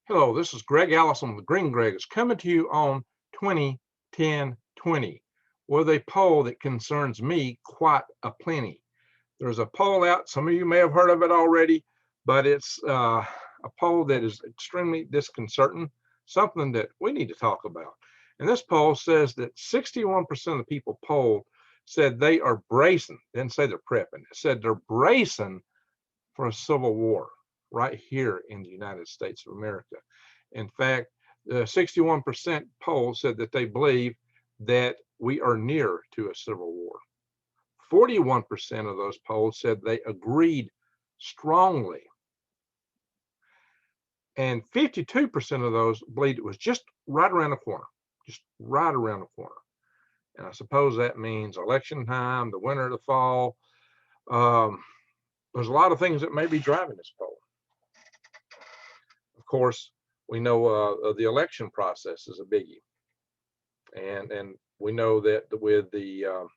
Hello, this is Greg Allison with Green Greg. It's coming to you on 20-10-20 with a poll that concerns me quite a plenty. There's a poll out. Some of you may have heard of it already, but it's a poll that is extremely disconcerting, something that we need to talk about. And this poll says that 61% of the people polled said they are bracing, didn't say they're prepping, it said they're bracing for a civil war right here in the United States of America. In fact, the 61% poll said that they believe that we are near to a civil war. 41% of those polls said they agreed strongly. And 52% of those believed it was just right around the corner, just right around the corner. And I suppose that means election time, the winter, the fall. There's a lot of things that may be driving this poll. Of course, we know the election process is a biggie, and we know that with the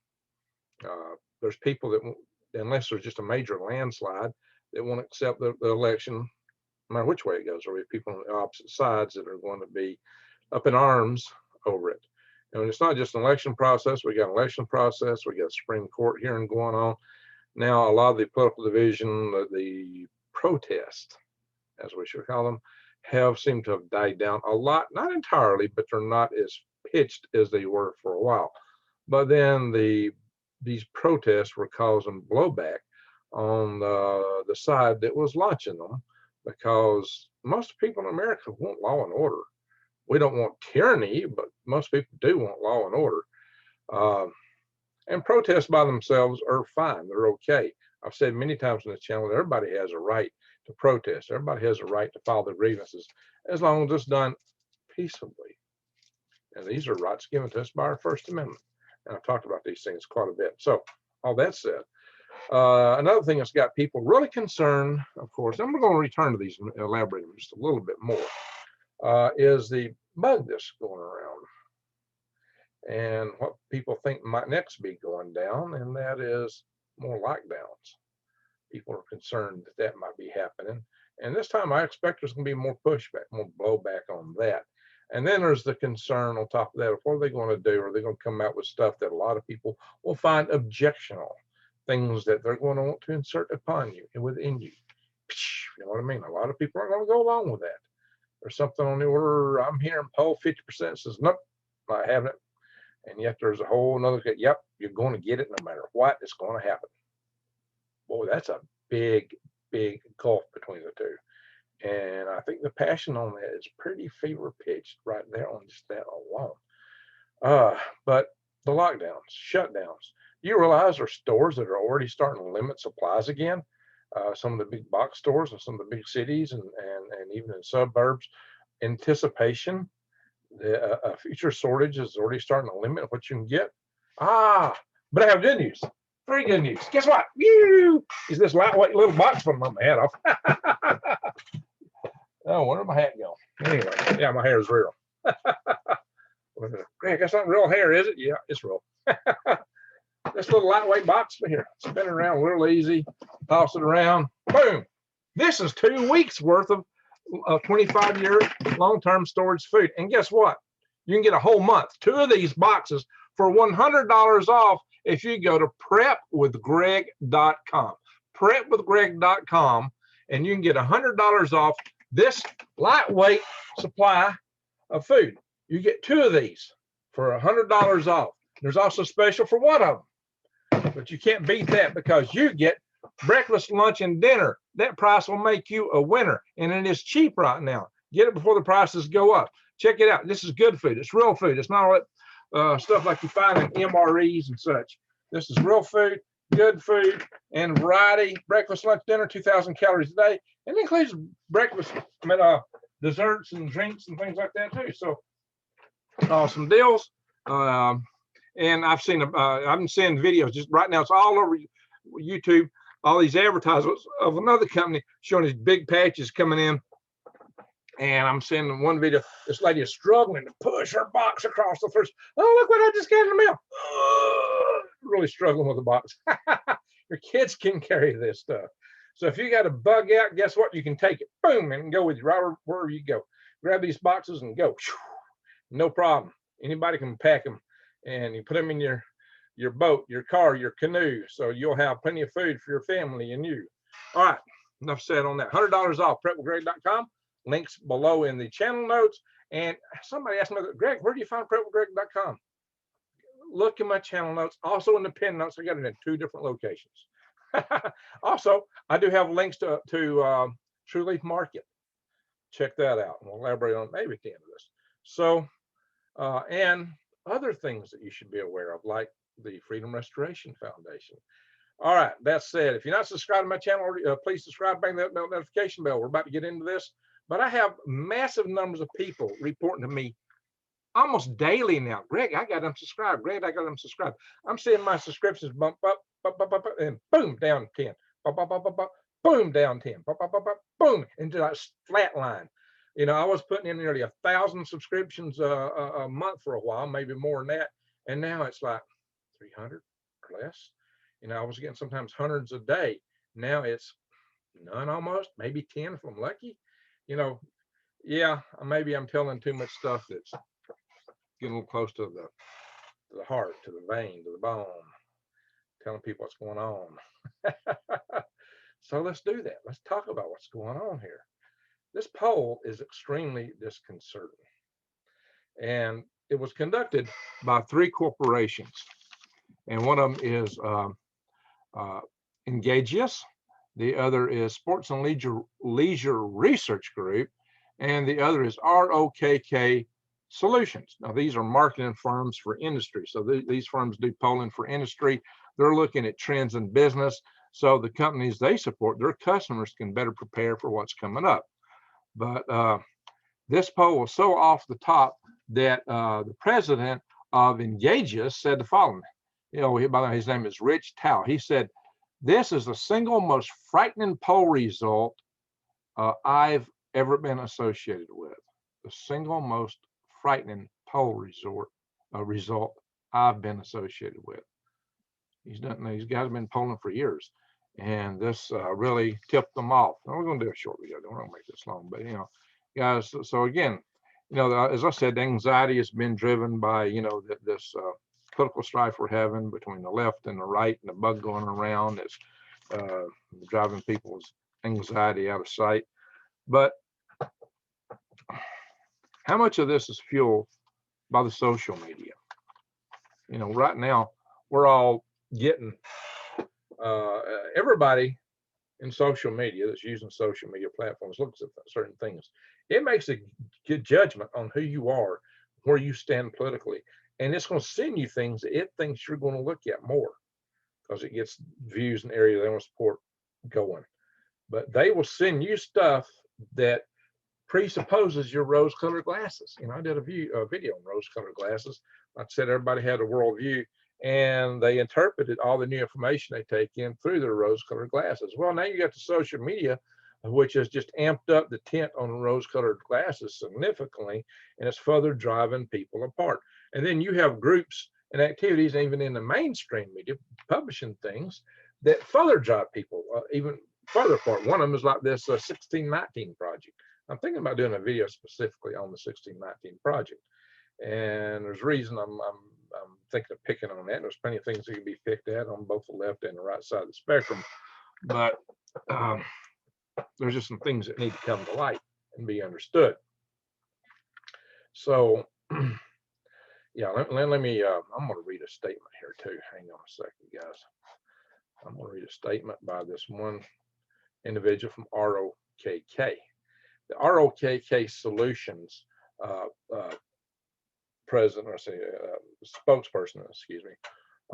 there's people that, unless there's just a major landslide, that won't accept the election, no matter which way it goes. Or we have people on the opposite sides that are going to be up in arms over it. And it's not just an election process. We got an election process. We got a Supreme Court hearing going on. Now, a lot of the political division, the protest, as we should call them, have seemed to have died down a lot, not entirely, but they're not as pitched as they were for a while. But then these protests were causing blowback on the side that was launching them, because most people in America want law and order. We don't want tyranny, but most people do want law and order. And protests by themselves are fine. They're okay. I've said many times on this channel that everybody has a right to protest. Everybody has a right to file their grievances, as long as it's done peaceably. And these are rights given to us by our First Amendment. And I've talked about these things quite a bit. So all that said, another thing that's got people really concerned, of course, and we're going to return to these and elaborate them just a little bit more, is the bug that's going around. And what people think might next be going down, and that is more lockdowns. People are concerned that that might be happening. And this time I expect there's going to be more pushback, more blowback on that. And then there's the concern on top of that, what are they going to do? Are they going to come out with stuff that a lot of people will find objectionable, things that they're going to want to insert upon you and within you? You know what I mean? A lot of people aren't going to go along with that. There's something on the order, I'm hearing poll 50% says, nope, I haven't. And yet there's a whole another, yep, you're going to get it no matter what, it's going to happen. Boy, that's a big, big gulf between the two. And I think the passion on that is pretty fever pitched right there on just that alone. But the lockdowns, shutdowns, you realize there are stores that are already starting to limit supplies again. Some of the big box stores in some of the big cities and even in suburbs, anticipation. A future shortage is already starting to limit what you can get. But I have good news. Very good news. Guess what? Woo! Is this lightweight little box from my hat off? Oh, where did my hat go? Anyway, yeah, my hair is real. Greg, that's not real hair, is it? Yeah, it's real. This little lightweight box here, spin it around real easy, toss it around, boom. This is 2 weeks worth of 25-year long-term storage food. And guess what? You can get a whole month, 2 of these boxes for $100 off if you go to prepwithgreg.com. Prepwithgreg.com, and you can get $100 off this lightweight supply of food. You get 2 of these for $100 off. There's also a special for 1 of them, but you can't beat that because you get breakfast, lunch, and dinner. That price will make you a winner, and it is cheap right now. Get it before the prices go up. Check it out. This is good food. It's real food. It's not all that stuff like you find in MREs and such. This is real food, good food, and variety. Breakfast, lunch, dinner, 2,000 calories a day. And it includes breakfast, desserts and drinks and things like that too. So awesome deals. And I've seen, I've been seeing videos just right now. It's all over YouTube. All these advertisements of another company showing these big patches coming in. And I'm seeing in one video, this lady is struggling to push her box across the first. Oh, look what I just got in the mail. Really struggling with the box. Your kids can carry this stuff. So if you got a bug out, guess what? You can take it, boom, and go with you right wherever you go. Grab these boxes and go. No problem. Anybody can pack them, and you put them in your boat, your car, your canoe, so you'll have plenty of food for your family and you. All right, enough said on that. $100 off, prepwithgreg.com. Links below in the channel notes. And somebody asked me, Greg, where do you find prepwithgreg.com? Look in my channel notes. Also in the pin notes, I got it in 2 different locations. Also, I do have links to True Leaf Market. Check that out. We'll elaborate on maybe at the end of this. So, and other things that you should be aware of, like the Freedom Restoration Foundation. All right, that said, if you're not subscribed to my channel, please subscribe, bang that notification bell. We're about to get into this, but I have massive numbers of people reporting to me almost daily now. Greg, I got them subscribed. Greg, I got them subscribed. I'm seeing my subscriptions bump up, and boom, down 10. Boom, down 10. Boom, into that flat line. You know, I was putting in nearly 1,000 subscriptions a month for a while, maybe more than that. And now it's like 300 or less. You know, I was getting sometimes hundreds a day. Now it's none almost, maybe 10 if I'm lucky. You know, yeah, maybe I'm telling too much stuff that's getting a little close to the heart, to the vein, to the bone, telling people what's going on. So let's do that. Let's talk about what's going on here. This poll is extremely disconcerting. And it was conducted by 3 corporations. And one of them is Engagius, the other is Sports and Leisure Research Group, and the other is ROKK Solutions. Now, these are marketing firms for industry. So these firms do polling for industry. They're looking at trends in business. So the companies they support, their customers can better prepare for what's coming up. But this poll was so off the top that the president of Engagius said the following. You know, by the way, his name is Rich Tao. He said, "This is the single most frightening poll result I've ever been associated with. The single most frightening poll result I've been associated with." These guys have been polling for years, and this really tipped them off. Now, we're going to do a short video. Don't want to make this long, but you know, guys. So again, you know, as I said, anxiety has been driven by this political strife we're having between the left and the right, and the bug going around is driving people's anxiety out of sight. But how much of this is fueled by the social media? You know, right now we're all getting everybody in social media that's using social media platforms looks at certain things. It makes a good judgment on who you are, where you stand politically, and it's going to send you things that it thinks you're going to look at more because it gets views in areas they want to support going. But they will send you stuff that presupposes your rose-colored glasses. You know, I did a video on rose-colored glasses. Like I said, everybody had a worldview, and they interpreted all the new information they take in through their rose-colored glasses. Well, now you got the social media, which has just amped up the tint on rose-colored glasses significantly, and it's further driving people apart. And then you have groups and activities, even in the mainstream media, publishing things that further drive people even further apart. One of them is like this 1619 project. I'm thinking about doing a video specifically on the 1619 project, and there's a reason I'm thinking of picking on that. There's plenty of things that can be picked at on both the left and the right side of the spectrum, but there's just some things that need to come to light and be understood. So, yeah, let me. I'm going to read a statement here too. Hang on a second, guys. I'm going to read a statement by this one individual from ROKK. The ROKK Solutions president, or say spokesperson, excuse me,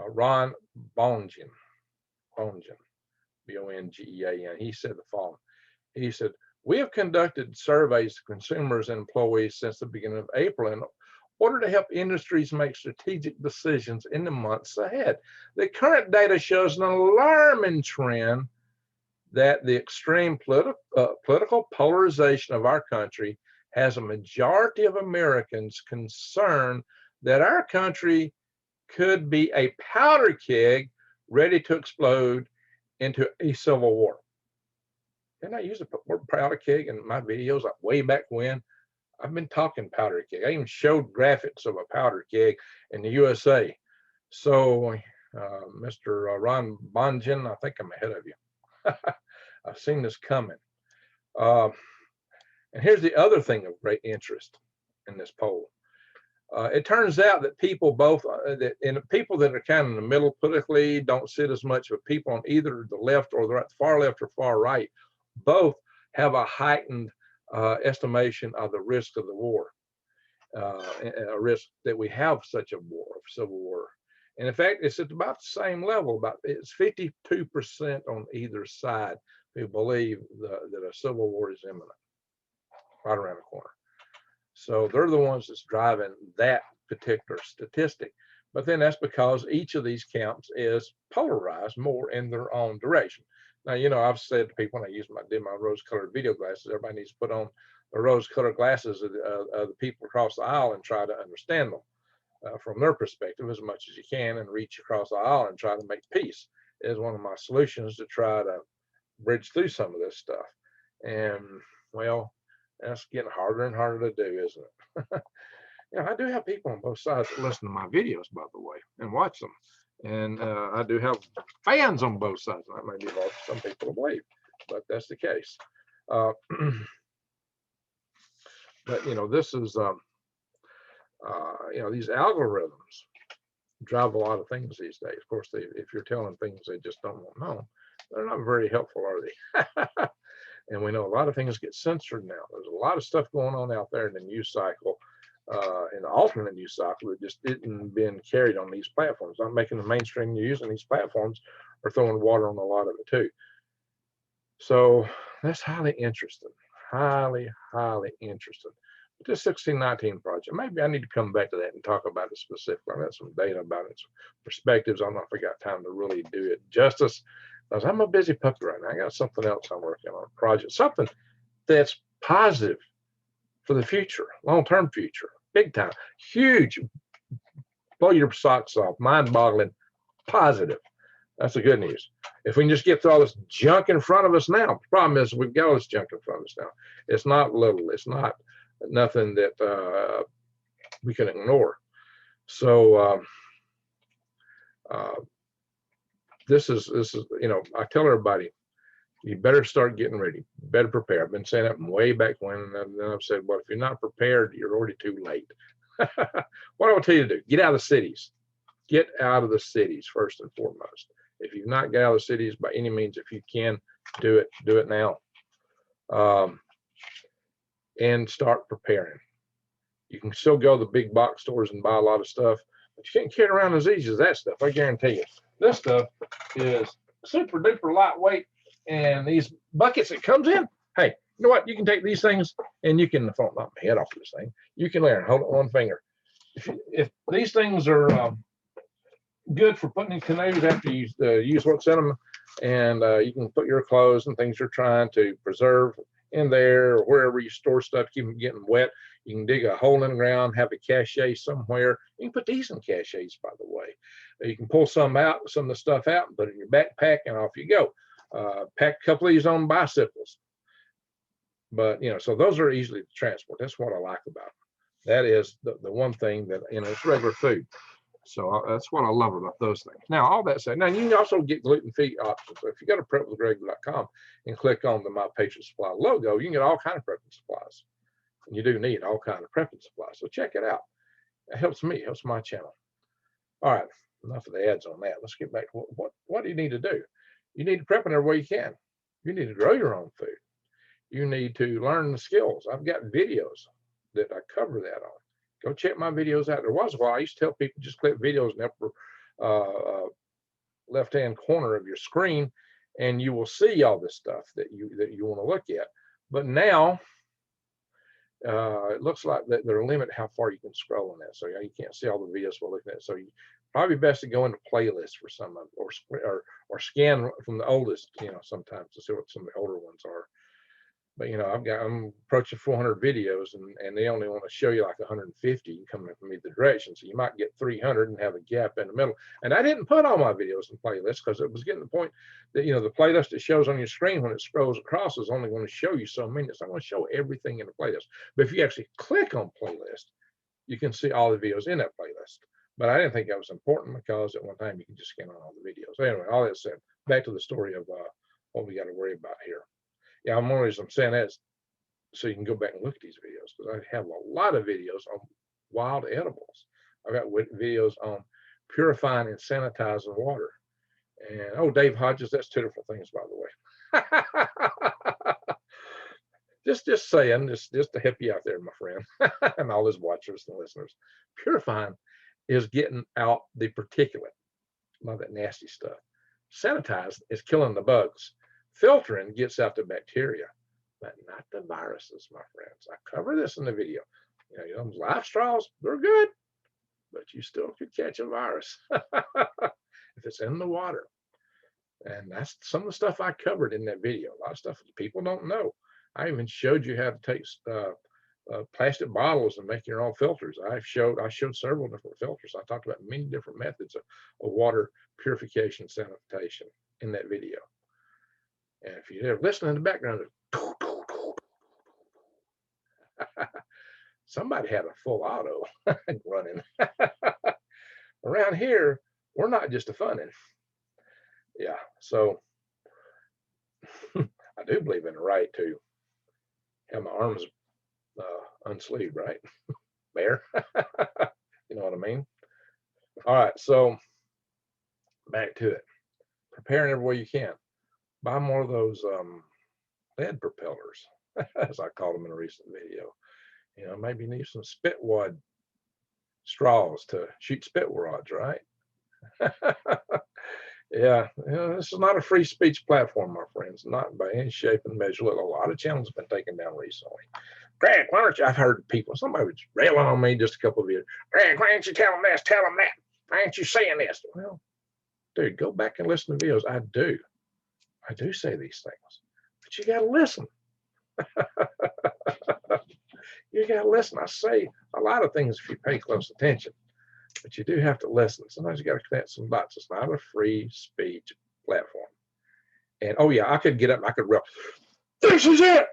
Ron Bongen, B-O-N-G-E-A-N. He said the following. He said, "We have conducted surveys to consumers and employees since the beginning of April in order to help industries make strategic decisions in the months ahead. The current data shows an alarming trend that the extreme political polarization of our country has a majority of Americans concerned that our country could be a powder keg ready to explode into a civil war." And I use the word powder keg in my videos like way back when. I've been talking powder keg. I even showed graphics of a powder keg in the USA. So, Mr. Ron Bongen, I think I'm ahead of you. I've seen this coming. And here's the other thing of great interest in this poll. It turns out that people both, people that are kind of in the middle politically don't sit as much, but people on either the left or the right, far left or far right, both have a heightened estimation of the risk of the war, a risk that we have such a war, civil war. And in fact, it's at about the same level. It's 52% on either side who believe that a civil war is imminent, right around the corner. So they're the ones that's driving that particular statistic. But then that's because each of these camps is polarized more in their own direction. Now, I've said to people when I did my rose-colored video glasses, everybody needs to put on the rose-colored glasses of the people across the aisle and try to understand them from their perspective as much as you can, and reach across the aisle and try to make peace is one of my solutions to try to bridge through some of this stuff. And well, that's getting harder and harder to do, isn't it? I do have people on both sides that listen to my videos, by the way, and watch them. And I do have fans on both sides. That may be hard for some people to believe, but that's the case. But this is, these algorithms drive a lot of things these days. Of course, if you're telling things they just don't want to know, they're not very helpful, are they? And we know a lot of things get censored now. There's a lot of stuff going on out there in the news cycle, in the alternate news cycle, that just didn't been carried on these platforms. Not making the mainstream news, and these platforms are throwing water on a lot of it too. So that's highly interesting, highly, highly interesting. But this 1619 project, maybe I need to come back to that and talk about it specifically. I got some data about it, some perspectives. I don't know if I got time to really do it justice, because I'm a busy puppy right now. I got something else I'm working on, a project, something that's positive for the future, long-term future, big time, huge, blow your socks off, mind-boggling, positive. That's the good news. If we can just get through all this junk in front of us now, the problem is we've got all this junk in front of us now. It's not little. It's not nothing that we can ignore. So this is I tell everybody, you better start getting ready, better prepare. I've been saying that way back when, and then I've said, well, if you're not prepared, you're already too late. What I will tell you to do, get out of the cities. Get out of the cities first and foremost. If you've not got out of the cities by any means, if you can, do it now. And start preparing. You can still go to the big box stores and buy a lot of stuff, but you can't carry it around as easy as that stuff. I guarantee you. This stuff is super duper lightweight, and these buckets it comes in, hey, you know what? You can take these things and you can, knock my head off this thing. You can learn, hold it one finger. If these things are good for putting in canoes after you use what's in them, and you can put your clothes and things you're trying to preserve in there, or wherever you store stuff, keep them getting wet. You can dig a hole in the ground, have a cache somewhere. You can put these in caches, by the way. You can pull some of the stuff out and put it in your backpack, and off you go. Pack a couple of these on bicycles. But so those are easily to transport. That's what I like about them. That is the one thing that it's regular food. So that's what I love about those things. Now, all that said, now you can also get gluten-free options. So if you go to prepwithgreg.com and click on the My Patriot Supply logo, you can get all kinds of prepping supplies. And you do need all kinds of prepping supplies. So check it out. It helps me, helps my channel. All right, enough of the ads on that. Let's get back to what do you need to do? You need to prep in every way you can. You need to grow your own food. You need to learn the skills. I've got videos that I cover that on. Go check my videos out. There was a while I used to tell people just click videos in the upper left-hand corner of your screen, and you will see all this stuff that you want to look at. But now it looks like that they're limited how far you can scroll on that, so you can't see all the videos we're looking at. So you probably best to go into playlists for some of them, or scan from the oldest, sometimes to see what some of the older ones are. But I'm approaching 400 videos, and they only want to show you like 150 coming from either direction. So you might get 300 and have a gap in the middle. And I didn't put all my videos in playlists because it was getting to the point that the playlist that shows on your screen when it scrolls across is only going to show you so many. So I'm going to show everything in the playlist. But if you actually click on playlist, you can see all the videos in that playlist. But I didn't think that was important because at one time you can just scan on all the videos. Anyway, all that said, back to the story of what we got to worry about here. Yeah, I'm saying that so you can go back and look at these videos, because I have a lot of videos on wild edibles. I've got videos on purifying and sanitizing water. And oh, Dave Hodges, that's two different things, by the way. just saying, just to help you out there, my friend, and all his watchers and listeners. Purifying is getting out the particulate, all that nasty stuff. Sanitizing is killing the bugs. Filtering gets out the bacteria, but not the viruses, my friends. I cover this in the video. Those live straws, they're good, but you still could catch a virus if it's in the water. And that's some of the stuff I covered in that video. A lot of stuff that people don't know. I even showed you how to take plastic bottles and make your own filters. I showed several different filters. I talked about many different methods of water purification, sanitation in that video. And if you're listening in the background, somebody had a full auto running. Around here, we're not just a funnin'. Yeah, so I do believe in the right to have my arms unsleeved, right? Bear. You know what I mean? All right, so back to it. Preparing every way you can. Buy more of those lead propellers, as I called them in a recent video. Maybe you need some spitwad straws to shoot spitwads, right? Yeah, this is not a free speech platform, my friends, not by any shape and measure. Look, a lot of channels have been taken down recently. Greg, why don't you? I've heard people, somebody was railing on me just a couple of years. Greg, why don't you tell them this, tell them that? Why aren't you saying this? Well, dude, go back and listen to videos. I do say these things, but you got to listen. You got to listen. I say a lot of things if you pay close attention, but you do have to listen. Sometimes you got to connect some dots. It's not a free speech platform. And oh yeah, I could get up and I could reel, this is it.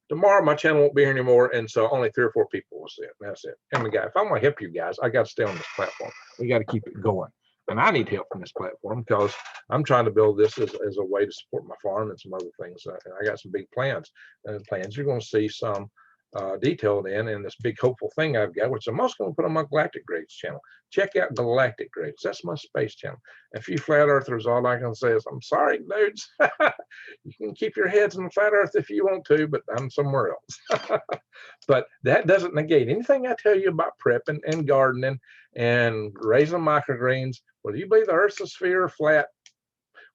Tomorrow my channel won't be here anymore, and so only 3 or 4 people will see it. That's it. And if I want to help you guys, I got to stay on this platform. We got to keep it going. And I need help from this platform because I'm trying to build this as a way to support my farm and some other things. And I got some big plans. And plans you're going to see some detailed in this big hopeful thing I've got, which I'm also going to put on my Galactic Grades channel. Check out Galactic Grades. That's my space channel. And for you flat earthers, all I can say is, I'm sorry, dudes. You can keep your heads in the flat earth if you want to, but I'm somewhere else. But that doesn't negate anything I tell you about prepping and gardening and raising microgreens. Whether you believe the earth's a sphere or flat,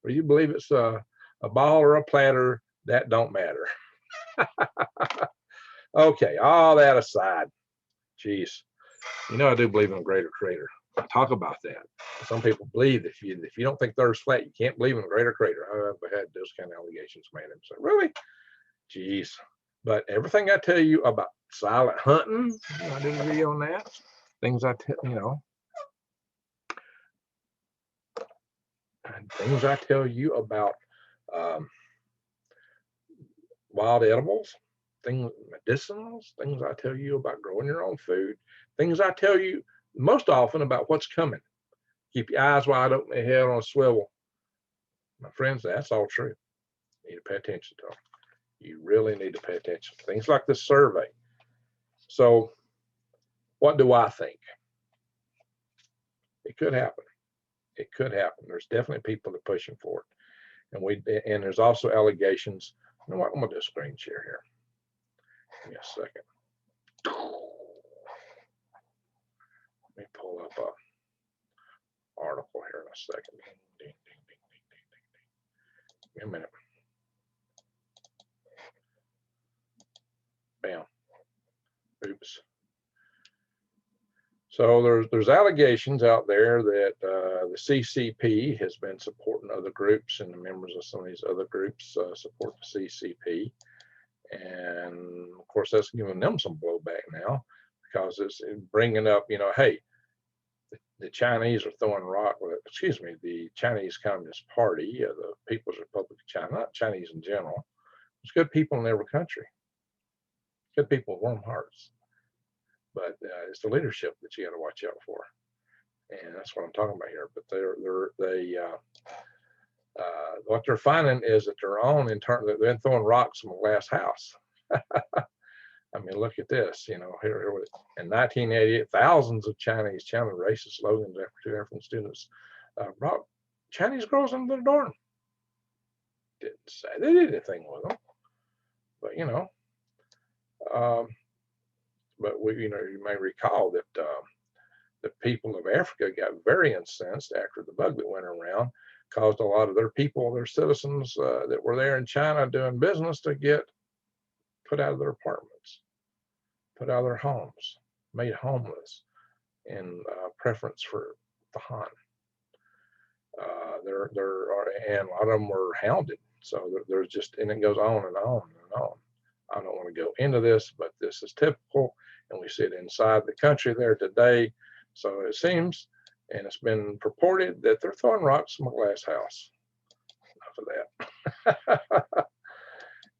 whether you believe it's a ball or a platter, that don't matter. Okay, all that aside, geez, I do believe in a greater creator. I talk about that. Some people believe that if you don't think the Earth's flat, you can't believe in a greater creator. I've had those kind of allegations made. And so, really? Jeez. But everything I tell you about silent hunting, I did a video on that. Things I tell you about wild edibles, things, medicinals, things I tell you about growing your own food, things I tell you most often about what's coming. Keep your eyes wide open, your head on a swivel. My friends, that's all true. You need to pay attention to them. You really need to pay attention to things like this survey. So what do I think? It could happen. It could happen. There's definitely people that are pushing for it. And there's also allegations. You know what? I'm going to do a screen share here. Give me a second. Let me pull up an article here in a second. Ding, ding, ding, ding, ding, ding, ding. Give me a minute. Bam. Oops. So there's allegations out there that the CCP has been supporting other groups, and the members of some of these other groups support the CCP. And of course, that's giving them some blowback now, because it's bringing up, hey, the Chinese are throwing rock, excuse me, the Chinese Communist Party, the People's Republic of China, not Chinese in general. There's good people in every country, good people with warm hearts, but it's the leadership that you got to watch out for, and that's what I'm talking about here. But what they're finding is that their own internal, they're throwing rocks from a glass house. I mean, look at this, here in 1988, thousands of Chinese chanted racist slogans after 2 African students brought Chinese girls into the dorm. Didn't say they did anything with them, but but you may recall that the people of Africa got very incensed after the bug that went around, caused a lot of their people, their citizens that were there in China doing business, to get put out of their apartments, put out of their homes, made homeless in preference for the Han. And a lot of them were hounded. So there's just, and it goes on and on and on. I don't want to go into this, but this is typical, and we see it inside the country there today. So it seems, and it's been purported, that they're throwing rocks from a glass house. Enough of that.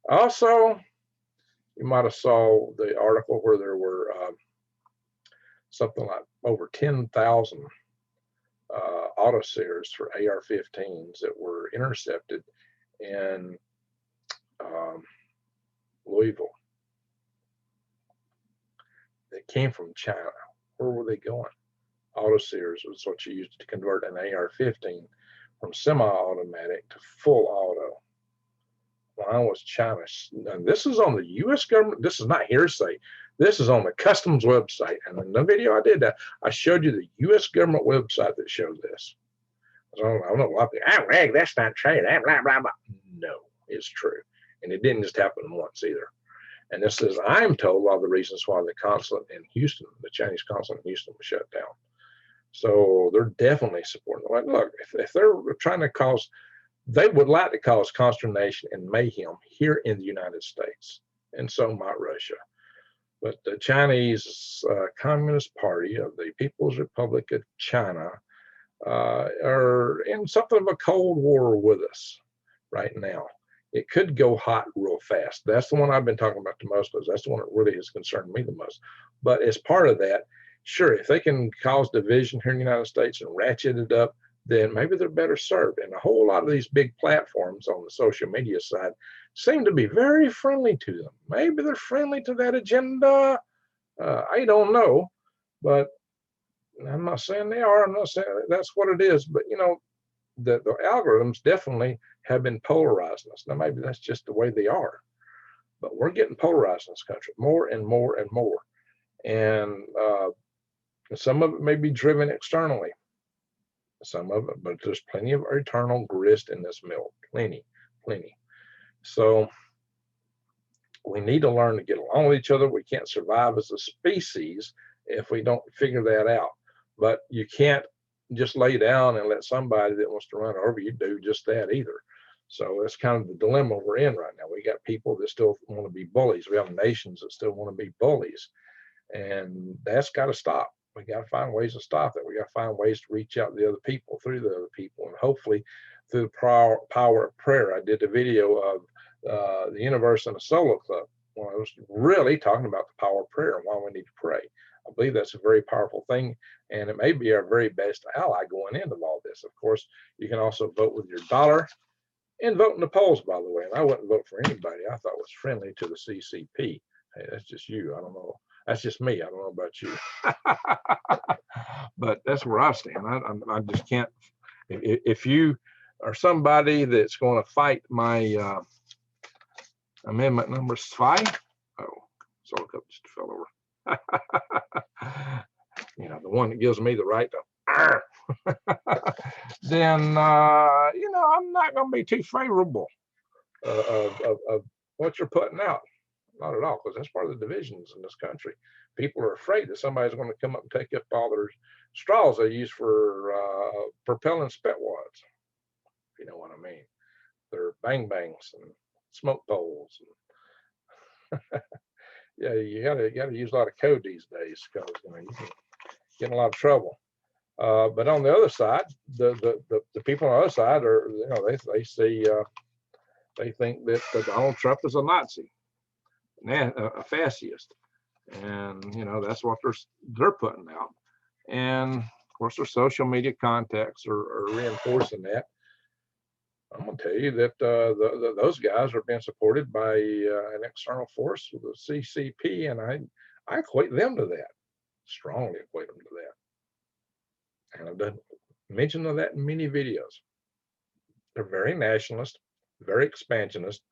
Also, you might have saw the article where there were something like over 10,000 autoseers for AR-15s that were intercepted in Louisville. They came from China. Where were they going? Autoseers was what you used to convert an AR-15 from semi-automatic to full auto. Mine was China. And this is on the U.S. government. This is not hearsay. This is on the customs website. And in the video I did that, I showed you the U.S. government website that showed this. I don't know a lot of people, Greg, that's not true. Blah, blah, blah. No, it's true. And it didn't just happen once either. And this is, I'm told, a lot of the reasons why the consulate in Houston, the Chinese consulate in Houston, was shut down. So they're definitely supporting. Like, look, if they're trying to cause, they would like to cause consternation and mayhem here in the United States, and so might Russia. But the Chinese Communist Party of the People's Republic of China are in something of a Cold War with us right now. It could go hot real fast. That's the one I've been talking about the most, because that's the one that really has concerned me the most. But as part of that, sure, if they can cause division here in the United States and ratchet it up, then maybe they're better served. And a whole lot of these big platforms on the social media side seem to be very friendly to them. Maybe they're friendly to that agenda. I don't know, but I'm not saying they are. I'm not saying that's what it is. But, the algorithms definitely have been polarizing us. Now, maybe that's just the way they are. But we're getting polarized in this country more and more and more. And some of it may be driven externally. Some of it, but there's plenty of eternal grist in this milk. Plenty. So we need to learn to get along with each other. We can't survive as a species if we don't figure that out. But you can't just lay down and let somebody that wants to run over you do just that either. So that's kind of the dilemma we're in right now. We got people that still want to be bullies. We have nations that still want to be bullies. And that's got to stop. We got to find ways to stop it. We got to find ways to reach out to the other people, through the other people, and hopefully through the power of prayer. I did a video of the Universe in a Solo Club when I was really talking about the power of prayer and why we need to pray. I believe that's a very powerful thing, and it may be our very best ally going into all this. Of course, you can also vote with your dollar and vote in the polls, by the way. And I wouldn't vote for anybody I thought was friendly to the CCP. Hey, that's just you. I don't know. That's just me. I don't know about you. But that's where I stand. I just can't. If you are somebody that's going to fight my amendment number 5, so a cup just fell over. The one that gives me the right to, then I'm not going to be too favorable of what you're putting out. Not at all, because that's part of the divisions in this country. People are afraid that somebody's going to come up and take up all their straws they use for propelling spit wads. If you know what I mean. They're bang bangs and smoke poles. Yeah, you gotta use a lot of code these days because you can get in a lot of trouble. But on the other side, the people on the other side are, they see, they think that Donald Trump is a Nazi, a fascist, and that's what they're putting out. And of course, their social media contacts are reinforcing that. I'm going to tell you that those guys are being supported by an external force, the CCP, and I equate them to that, strongly equate them to that. And I've done mention of that in many videos. They're very nationalist, very expansionist.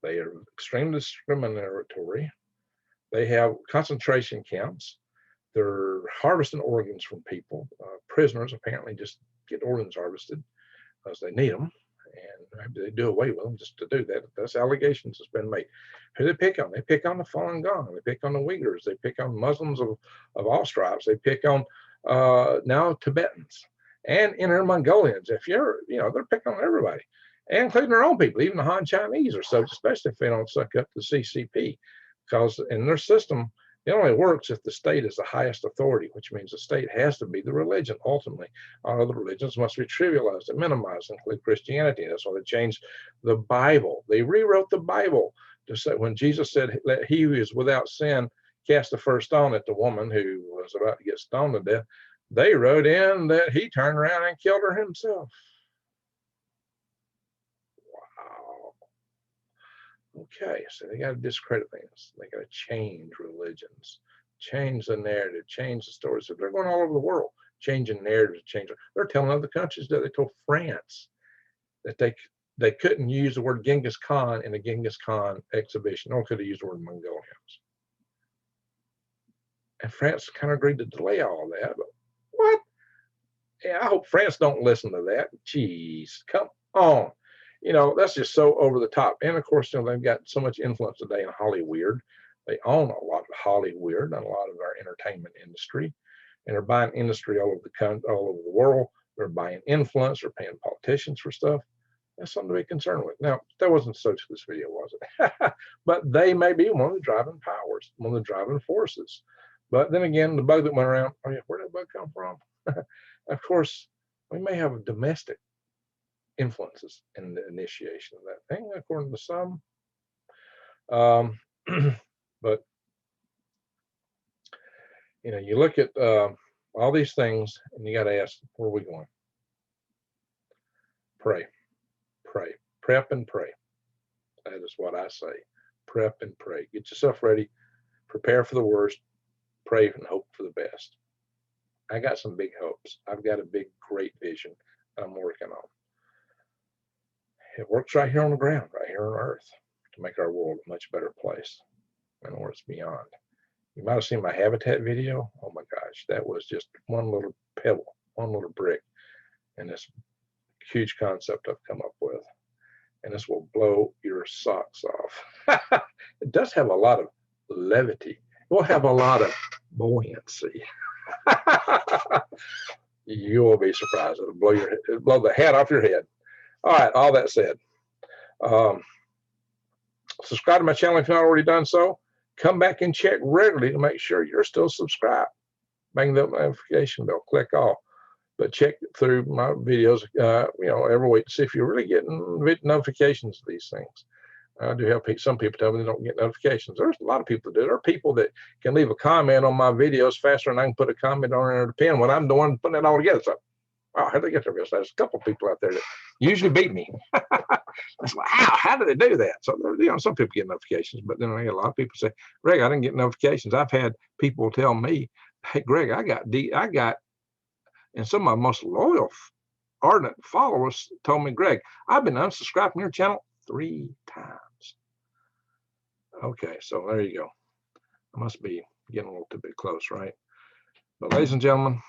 They are extremely discriminatory. They have concentration camps. They're harvesting organs from people. Prisoners apparently just get organs harvested because they need them, and maybe they do away with them just to do that. That's allegations that's been made. Who they pick on? They pick on the Falun Gong. They pick on the Uyghurs. They pick on Muslims of all stripes. They pick on now Tibetans and Inner Mongolians. If you're, they're picking on everybody, and including their own people. Even the Han Chinese are so, especially if they don't suck up to CCP, because in their system, it only works if the state is the highest authority, which means the state has to be the religion. Ultimately, all other religions must be trivialized and minimized, including Christianity. That's why they changed the Bible. They rewrote the Bible to say, when Jesus said, "Let he who is without sin cast the first stone" at the woman who was about to get stoned to death, they wrote in that he turned around and killed her himself. Wow. Okay, so they got to discredit things. They got to change religions, change the narrative, change the stories. So they're going all over the world, changing narratives, changing. They're telling other countries that. They told France that they couldn't use the word Genghis Khan in a Genghis Khan exhibition, nor could they use the word Mongolians. And France kind of agreed to delay all that. But what? Yeah, I hope France don't listen to that. Jeez, come on. That's just so over the top. And of course, they've got so much influence today in Hollywood. They own a lot of Hollywood and a lot of our entertainment industry. And they're buying industry all over the country, all over the world. They're buying influence. They're paying politicians for stuff. That's something to be concerned with. Now, that wasn't socialist video, was it? But they may be one of the driving powers, one of the driving forces. But then again, the bug that went around, oh yeah, where did the bug come from? Of course, we may have domestic influences in the initiation of that thing, according to some. But you look at all these things, and you got to ask, where are we going? Pray, prep and pray. That is what I say. Prep and pray. Get yourself ready. Prepare for the worst. Pray and hope for the best. I got some big hopes. I've got a big, great vision I'm working on. It works right here on the ground, right here on Earth, to make our world a much better place and where it's beyond. You might have seen my habitat video. Oh my gosh, that was just one little pebble, one little brick, and this huge concept I've come up with. And this will blow your socks off. It does have a lot of levity. It will have a lot of buoyancy. You will be surprised. It'll blow the hat off your head. All right, all that said, subscribe to my channel if you're not already done so. Come back and check regularly to make sure you're still subscribed. Bang the notification bell, click all. But check through my videos, every week to see if you're really getting notifications of these things. I do have some people tell me they don't get notifications. There's a lot of people that do. There are people that can leave a comment on my videos faster than I can put a comment on there to pin when I'm the one putting it all together. So, wow, how'd they get there? There's a couple of people out there that usually beat me. That's wow, how do they do that? So, some people get notifications, but then I get a lot of people say, Greg, I didn't get notifications. I've had people tell me, hey, Greg, I got, and some of my most loyal, ardent followers told me, Greg, I've been unsubscribed from your channel 3 times. Okay, so there you go. I must be getting a little bit close, right? But ladies and gentlemen,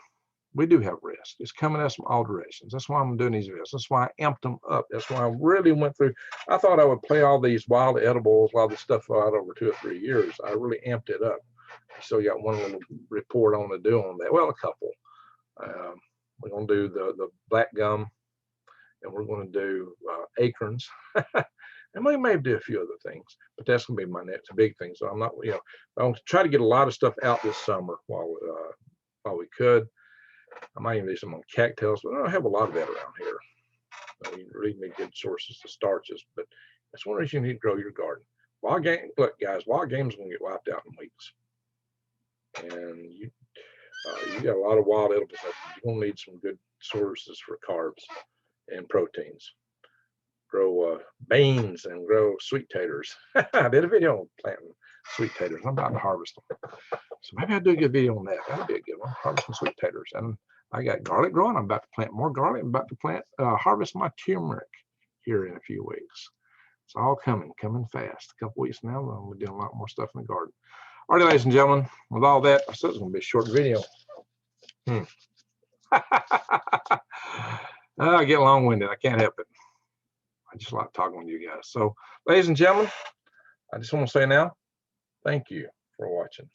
we do have risk. It's coming at us from all directions. That's why I'm doing these videos. That's why I amped them up. That's why I really went through. I thought I would play all these wild edibles, a lot of this stuff out over 2 or 3 years. I really amped it up. So you got one little report on to do on that. Well, a couple. We're going to do the black gum, and we're going to do acorns. And we may do a few other things, but that's going to be my next big thing. So I'm not, I'll try to get a lot of stuff out this summer while we could. I might even do some on cattails, but I don't have a lot of that around here. You really need good sources to starches, but that's one reason you need to grow your garden. Look, guys, wild game's going to get wiped out in weeks, and you got a lot of wild edibles. You're going to need some good sources for carbs and proteins. Grow beans and grow sweet taters. I did a video on planting sweet taters. I'm about to harvest them, so maybe I'll do a good video on that. That'll be a good one. Harvesting sweet taters. And I got garlic growing. I'm about to plant more garlic. I'm about to harvest my turmeric here in a few weeks. It's all coming fast. A couple weeks now, we're doing a lot more stuff in the garden. All right, ladies and gentlemen, with all that, I said it's going to be a short video. I get long-winded. I can't help it. I just like talking with you guys. So, ladies and gentlemen, I just want to say now, thank you for watching.